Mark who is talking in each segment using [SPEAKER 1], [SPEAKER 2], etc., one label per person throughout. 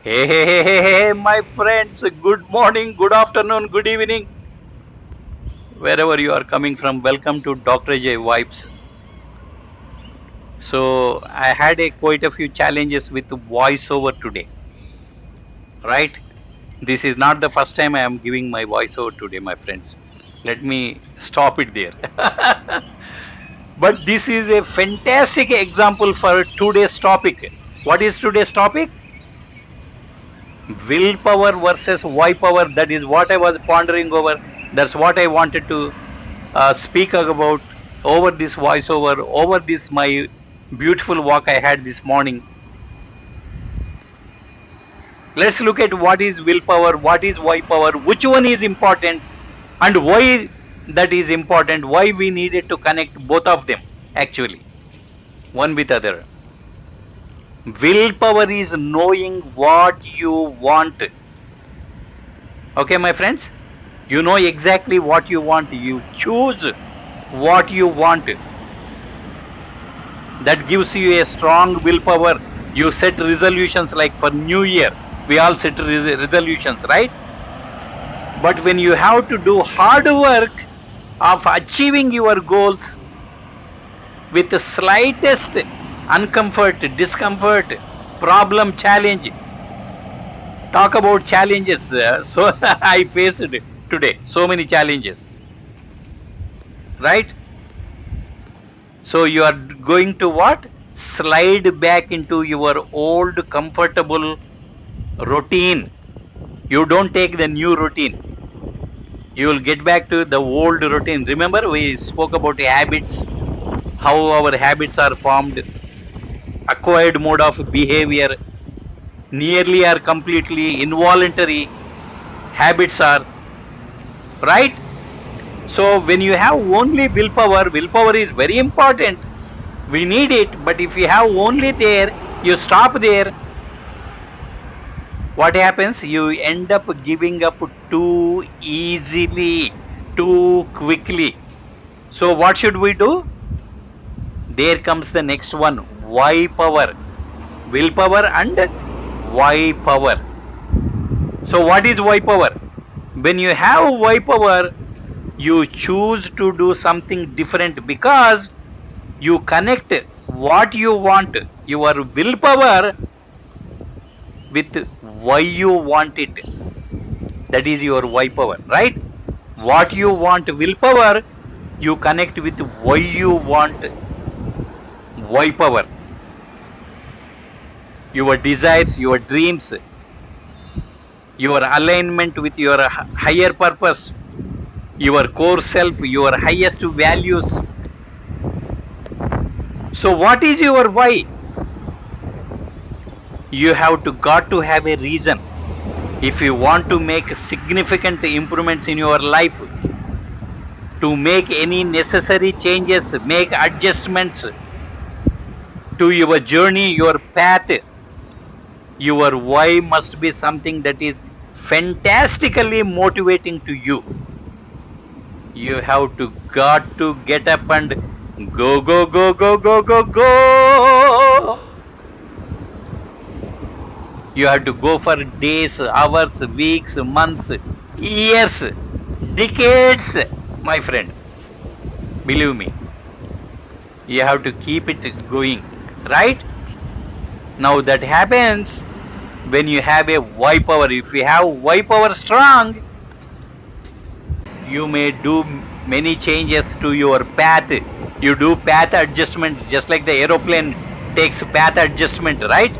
[SPEAKER 1] Hey, my friends. Good morning, good afternoon, good evening. Wherever you are coming from, welcome to Dr. J Vibes. So, I had quite a few challenges with voiceover today, right? This is not the first time I am giving my voiceover today, my friends. Let me stop it there. But this is a fantastic example for today's topic. What is today's topic? Willpower versus why power. That is what I was pondering over. That's what I wanted to speak about over this voiceover, over this my beautiful walk I had this morning. Let's look at what is willpower, what is why power, which one is important, and why that is important, why we needed to connect both of them actually, one with other. Willpower is knowing what you want. Okay, my friends? You know exactly what you want. You choose what you want. That gives you a strong willpower. You set resolutions like for New Year. We all set resolutions, right? But when you have to do hard work of achieving your goals with the slightest uncomfort, discomfort, problem, challenge. Talk about challenges. So I faced today so many challenges, right? So you are going to what? Slide back into your old comfortable routine. You don't take the new routine. You will get back to the old routine. Remember, we spoke about habits, how our habits are formed, acquired mode of behavior, nearly or completely involuntary habits are, right? So when you have only willpower, willpower is very important. We need it, but if you have only there, you stop there. What happens? You end up giving up too easily, too quickly. So what should we do? There comes the next one. Why power? Willpower and why power. So what is why power? When you have why power, you choose to do something different because you connect what you want, your willpower, with why you want it. That is your why power, right? What you want willpower, you connect with why you want why power. Your desires, your dreams, your alignment with your higher purpose, your core self, your highest values. So what is your why? You have got to have a reason. If you want to make significant improvements in your life, to make any necessary changes, make adjustments to your journey, your path, your why must be something that is fantastically motivating to you. You have got to get up and go, go, go, go, go, go, go. You have to go for days, hours, weeks, months, years, decades, my friend. Believe me, you have to keep it going, right? Now that happens when you have a why power. If you have why power strong, you may do many changes to your path. You do path adjustments just like the aeroplane takes path adjustment, right?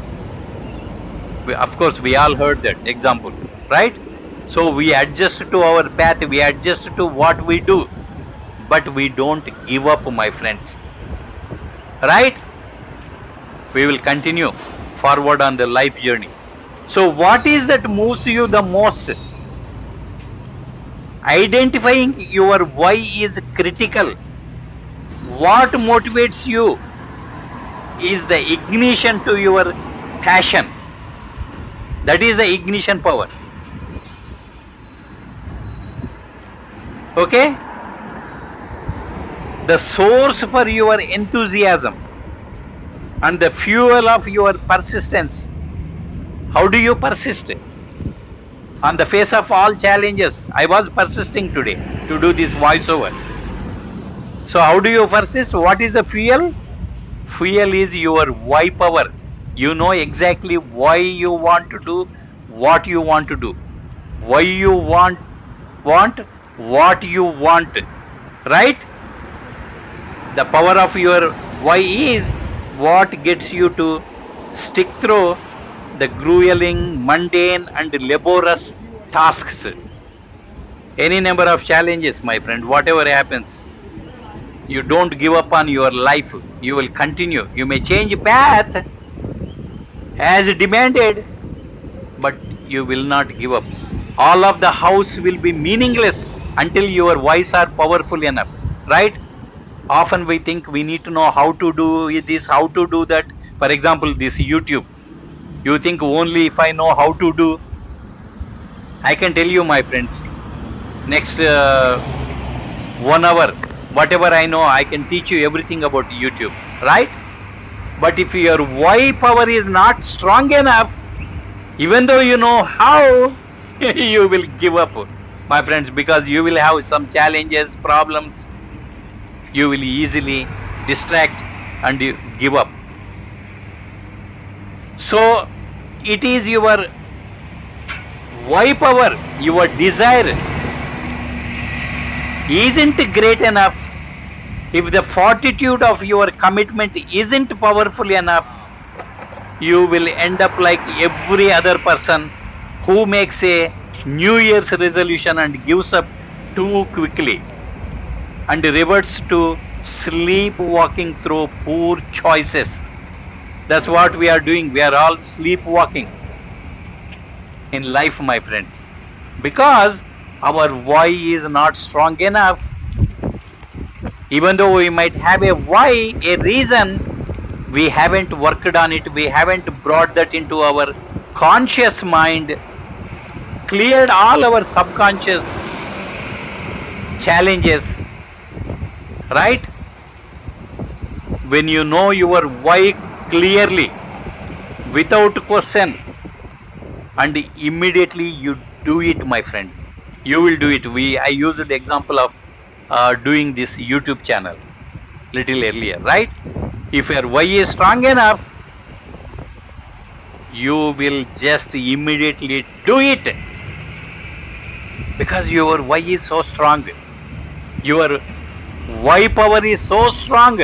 [SPEAKER 1] Of course, we all heard that example, right? So we adjust to our path, we adjust to what we do, but we don't give up, my friends, right? We will continue forward on the life journey. So what is that moves you the most? Identifying your why is critical. What motivates you is the ignition to your passion. That is the ignition power. Okay? The source for your enthusiasm and the fuel of your persistence. How do you persist? On the face of all challenges, I was persisting today to do this voiceover. So how do you persist? What is the fuel? Fuel is your why power. You know exactly why you want to do what you want to do. Why you want what you want. Right? The power of your why is what gets you to stick through the grueling, mundane and laborious tasks. Any number of challenges, my friend, whatever happens, you don't give up on your life. You will continue. You may change path as demanded, but you will not give up. All of the hows will be meaningless until your whys are powerful enough, right? Often we think we need to know how to do this, how to do that. For example, this YouTube. You think only if I know how to do. I can tell you, my friends, next 1 hour, whatever I know, I can teach you everything about YouTube, right? But if your why power is not strong enough, even though you know how, you will give up, my friends, because you will have some challenges, problems. You will easily distract and you give up. So it is your why power, your desire isn't great enough. If the fortitude of your commitment isn't powerful enough, you will end up like every other person who makes a New Year's resolution and gives up too quickly and reverts to sleepwalking through poor choices. That's what we are doing. We are all sleepwalking in life, my friends, because our why is not strong enough. Even though we might have a why, a reason, we haven't worked on it, we haven't brought that into our conscious mind, cleared all our subconscious challenges, right? When you know your why clearly, without question, and immediately you do it, my friend, you will do it. I used the example of doing this YouTube channel little earlier, right? If your why is strong enough, you will just immediately do it, because your why is so strong. Your why power is so strong.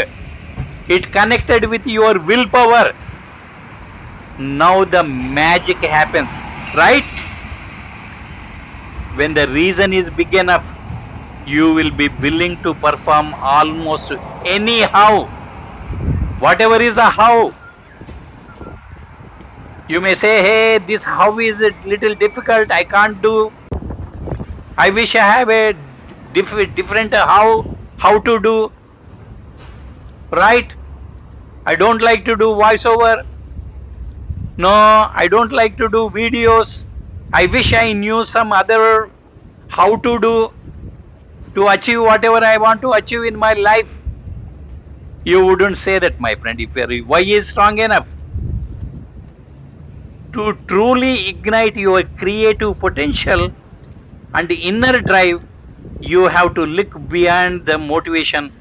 [SPEAKER 1] It connected with your willpower. Now the magic happens, right? When the reason is big enough, you will be willing to perform almost anyhow. Whatever is the how. You may say, hey, this how is a little difficult, I can't do. I wish I have a different how to do. Right? I don't like to do voiceover. No, I don't like to do videos. I wish I knew some other how to do to achieve whatever I want to achieve in my life. You wouldn't say that, my friend. If your why is strong enough to truly ignite your creative potential and inner drive, you have to look beyond the motivation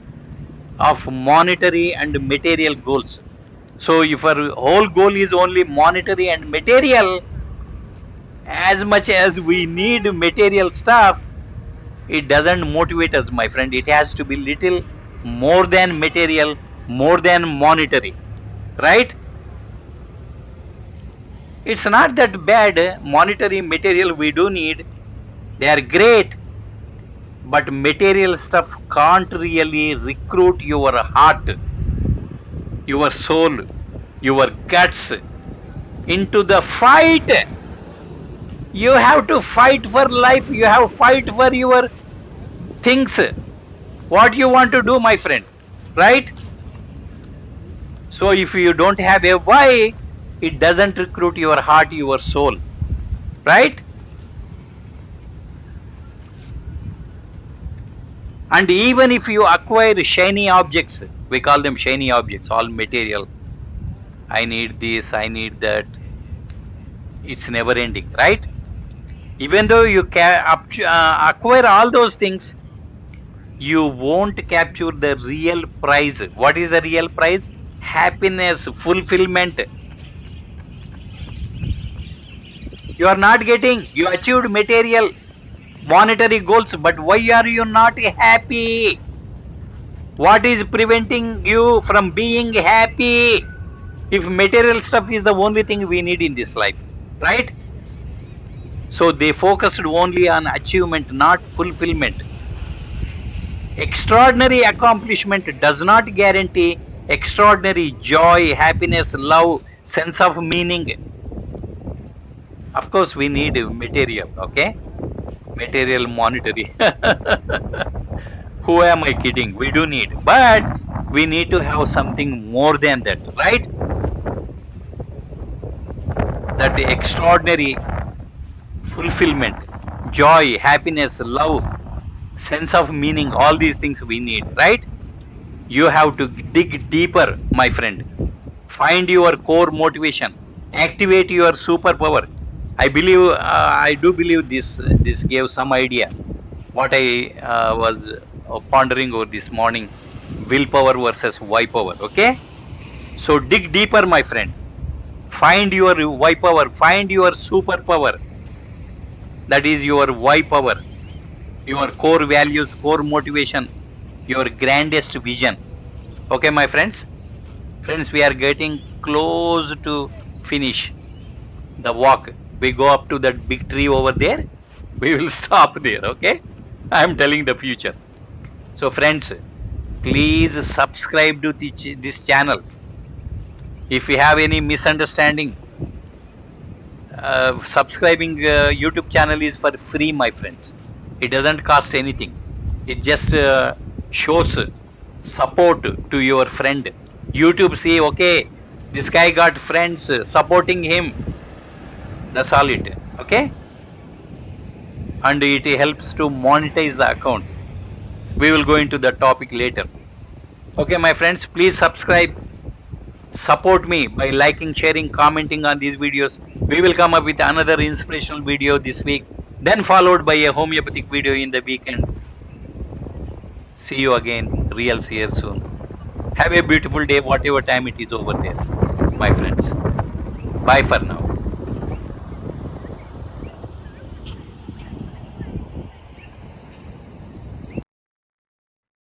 [SPEAKER 1] of monetary and material goals. So if our whole goal is only monetary and material, as much as we need material stuff, it doesn't motivate us, my friend. It has to be little more than material, more than monetary, right? It's not that bad. Monetary, material we do need, they are great, but material stuff can't really recruit your heart, your soul, your guts into the fight. You have to fight for life. You have to fight for your things. What you want to do, my friend, right? So if you don't have a why, it doesn't recruit your heart, your soul, right? And even if you acquire shiny objects, we call them shiny objects, all material. I need this, I need that. It's never ending, right? Even though you acquire all those things, you won't capture the real prize. What is the real prize? Happiness, fulfillment. You are not getting, you achieved material, monetary goals, but why are you not happy? What is preventing you from being happy? If material stuff is the only thing we need in this life, right? So they focused only on achievement, not fulfillment. Extraordinary accomplishment does not guarantee extraordinary joy, happiness, love, sense of meaning. Of course, we need material, okay? Material, monetary. Who am I kidding? We do need, but we need to have something more than that, right? That extraordinary fulfillment, joy, happiness, love, sense of meaning, all these things we need, right? You have to dig deeper, my friend. Find your core motivation. Activate your superpower. I do believe this gave some idea. What I was pondering over this morning, willpower versus why power. Okay, so dig deeper, my friend. Find your why power. Find your superpower. That is your why power. Your core values, core motivation, your grandest vision. Okay, my friends. Friends, we are getting close to finish the walk. We go up to that big tree over there. We will stop there. Okay, I am telling the future. So, friends, please subscribe to this channel. If you have any misunderstanding, subscribing YouTube channel is for free, my friends. It doesn't cost anything. It just shows support to your friend. YouTube say, okay, this guy got friends supporting him. That's all it. Okay, and it helps to monetize the account. We will go into the topic later. Okay, my friends, please subscribe. Support me by liking, sharing, commenting on these videos. We will come up with another inspirational video this week, then followed by a homeopathic video in the weekend. See you again, real here soon. Have a beautiful day, whatever time it is over there, my friends. Bye for now.